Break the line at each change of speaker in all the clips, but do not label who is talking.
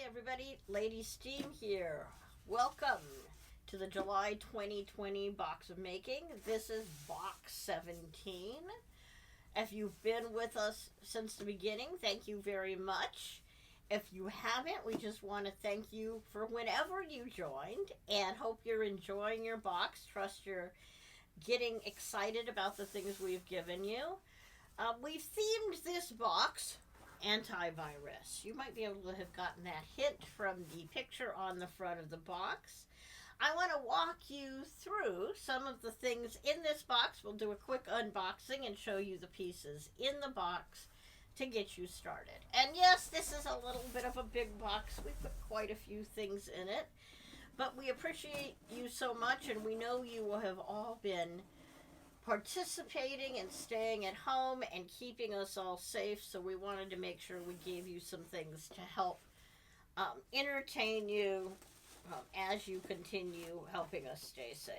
everybody, Lady Steam here. Welcome to the July 2020 box of making. This is box 17. If you've been with us since the beginning, thank you very much. If you haven't, we just want to thank you for whenever you joined and hope you're enjoying your box. Trust you're getting excited about the things we've given you. We've themed this box antivirus. You might be able to have gotten that hint from the picture on the front of the box. I want to walk you through some of the things in this box. We'll do a quick unboxing and show you the pieces in the box to get you started. And yes, this is a little bit of a big box. We put quite a few things in it, but we appreciate you so much, and we know you will have all been participating and staying at home and keeping us all safe, so we wanted to make sure we gave you some things to help entertain you as you continue helping us stay safe.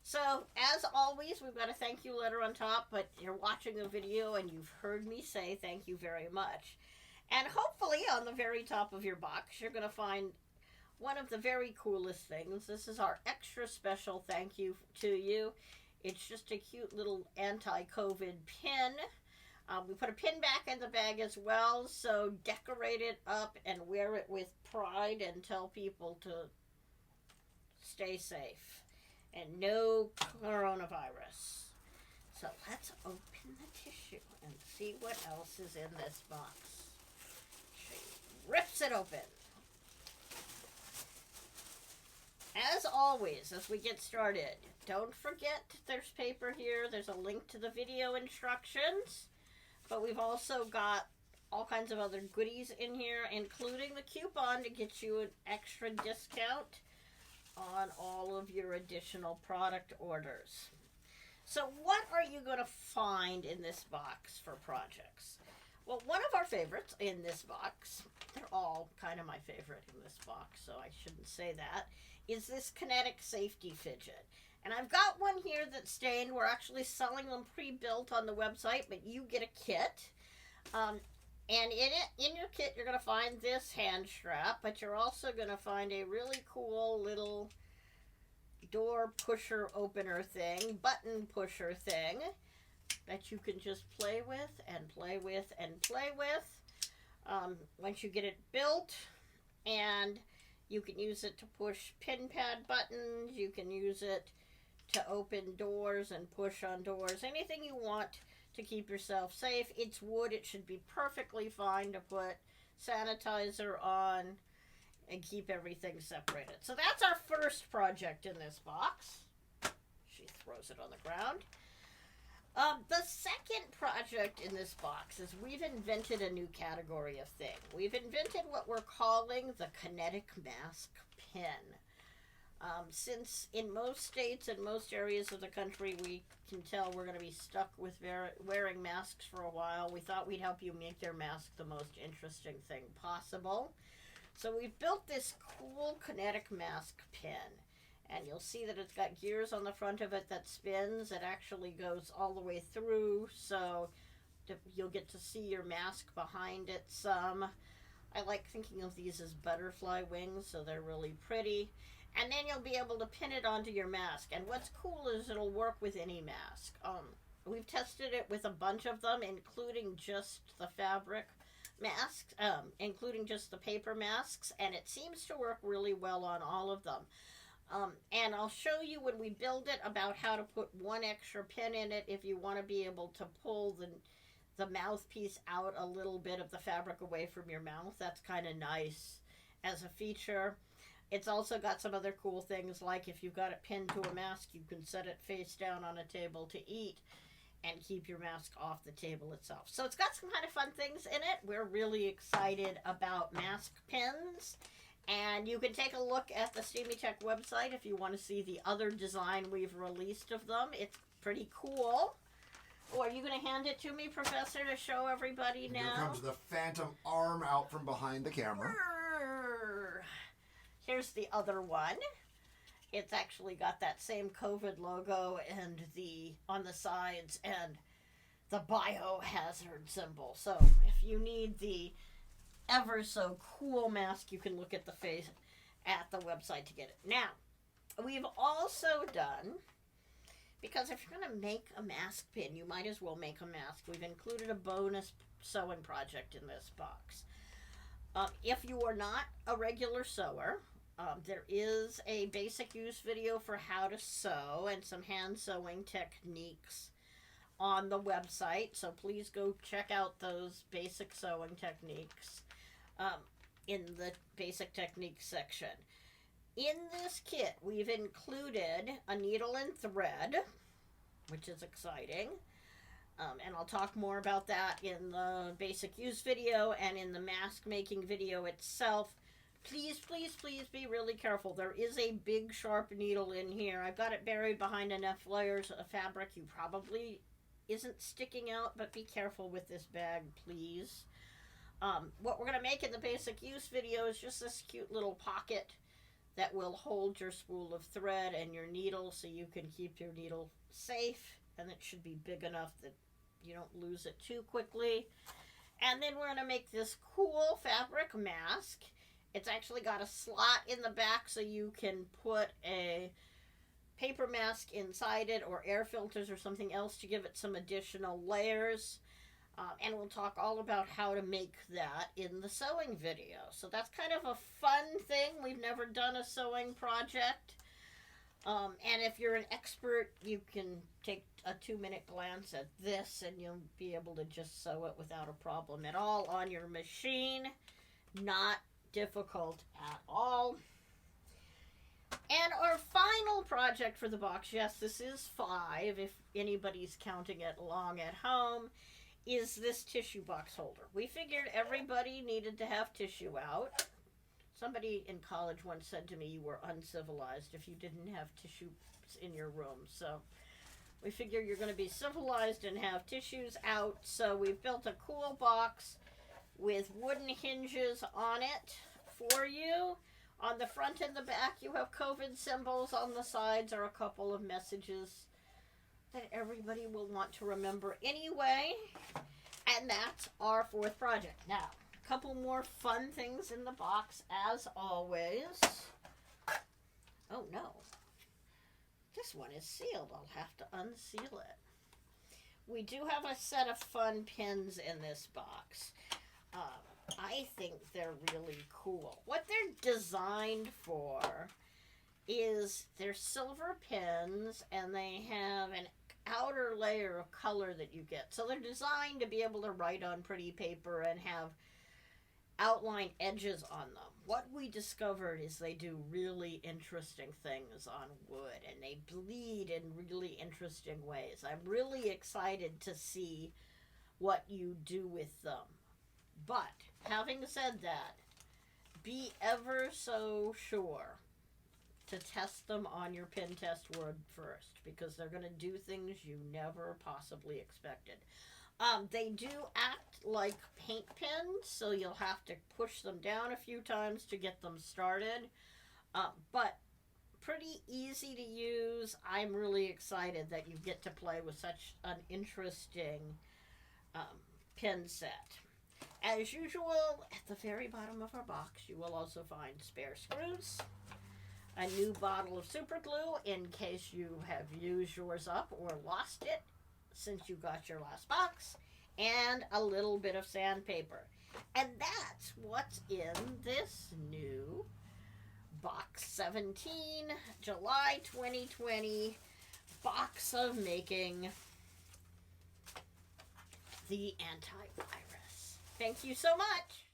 So, as always, we've got a thank you letter on top, but you're watching the video and you've heard me say thank you very much. And hopefully on the very top of your box, you're going to find one of the very coolest things. This is our extra special thank you to you. It's just a cute little anti-COVID pin. We put a pin back in the bag as well, so decorate it up and wear it with pride and tell people to stay safe and no coronavirus. So let's open the tissue and see what else is in this box. She rips it open. As always, as we get started, don't forget there's paper here. There's a link to the video instructions, but we've also got all kinds of other goodies in here, including the coupon to get you an extra discount on all of your additional product orders. So what are you going to find in this box for projects? Well, one of our favorites in this box, they're all kind of my favorite in this box, so I shouldn't say that, is this kinetic safety fidget. And I've got one here that's stained. We're actually selling them pre-built on the website, but you get a kit. And in your kit, you're going to find this hand strap, but you're also going to find a really cool little door pusher opener thing, button pusher thing, that you can just play with and play with and play with once you get it built. And you can use it to push pin pad buttons. You can use it to open doors and push on doors. Anything you want to keep yourself safe. It's wood. It should be perfectly fine to put sanitizer on and keep everything separated. So that's our first project in this box. She throws it on the ground. The second project in this box is we've invented a new category of thing. We've invented what we're calling the kinetic mask pin. Since in most states and most areas of the country we can tell we're going to be stuck with wearing masks for a while, we thought we'd help you make your mask the most interesting thing possible. So we've built this cool kinetic mask pin. And you'll see that it's got gears on the front of it that spins. It actually goes all the way through, so you'll get to see your mask behind it some. I like thinking of these as butterfly wings, so they're really pretty. And then you'll be able to pin it onto your mask. And what's cool is it'll work with any mask. We've tested it with a bunch of them, including just the fabric masks, including just the paper masks, and it seems to work really well on all of them. And I'll show you when we build it about how to put one extra pin in it if you want to be able to pull the mouthpiece out a little bit of the fabric away from your mouth. That's kind of nice as a feature. It's also got some other cool things, like if you've got it pinned to a mask, you can set it face down on a table to eat and keep your mask off the table itself. So it's got some kind of fun things in it. We're really excited about mask pins. And you can take a look at the Steamy Tech website if you want to see the other design we've released of them. It's pretty cool. Oh, are you going to hand it to me, Professor, to show everybody now?
Here comes the phantom arm out from behind the camera.
Here's the other one. It's actually got that same COVID logo and on the sides and the biohazard symbol. So if you need the ever so cool mask. You can look at the face at the website to get it. Now, we've also done, because if you're going to make a mask pin, you might as well make a mask. We've included a bonus sewing project in this box. If you are not a regular sewer, there is a basic use video for how to sew and some hand sewing techniques on the website. So please go check out those basic sewing techniques in the basic techniques section. In this kit, we've included a needle and thread, which is exciting. And I'll talk more about that in the basic use video and in the mask making video itself. Please, please, please be really careful. There is a big sharp needle in here. I've got it buried behind enough layers of fabric. You probably isn't sticking out, but be careful with this bag, please. What we're going to make in the basic use video is just this cute little pocket that will hold your spool of thread and your needle so you can keep your needle safe, and it should be big enough that you don't lose it too quickly. And then we're going to make this cool fabric mask. It's actually got a slot in the back so you can put a paper mask inside it or air filters or something else to give it some additional layers. And we'll talk all about how to make that in the sewing video. So that's kind of a fun thing. We've never done a sewing project. And if you're an expert, you can take a 2-minute glance at this and you'll be able to just sew it without a problem at all on your machine. Not difficult at all. And our final project for the box, yes, this is 5 if anybody's counting it along at home, is this tissue box holder. We figured everybody needed to have tissue out. Somebody in college once said to me, you were uncivilized if you didn't have tissues in your room. So we figure you're going to be civilized and have tissues out. So we've built a cool box with wooden hinges on it for you. On the front and the back, you have COVID symbols. On the sides are a couple of messages that everybody will want to remember anyway. And that's our 4th project. Now, a couple more fun things in the box, as always. Oh, no. This one is sealed. I'll have to unseal it. We do have a set of fun pins in this box. I think they're really cool. What they're designed for is they're silver pins, and they have an outer layer of color that you get. So they're designed to be able to write on pretty paper and have outline edges on them. What we discovered is they do really interesting things on wood, and they bleed in really interesting ways. I'm really excited to see what you do with them. But having said that, be ever so sure to test them on your pin test wood first, because they're going to do things you never possibly expected. They do act like paint pens, so you'll have to push them down a few times to get them started. But pretty easy to use. I'm really excited that you get to play with such an interesting pin set. As usual, at the very bottom of our box, you will also find spare screws, a new bottle of super glue in case you have used yours up or lost it since you got your last box, and a little bit of sandpaper. And that's what's in this new box 17, July 2020 box of making the antivirus. Thank you so much.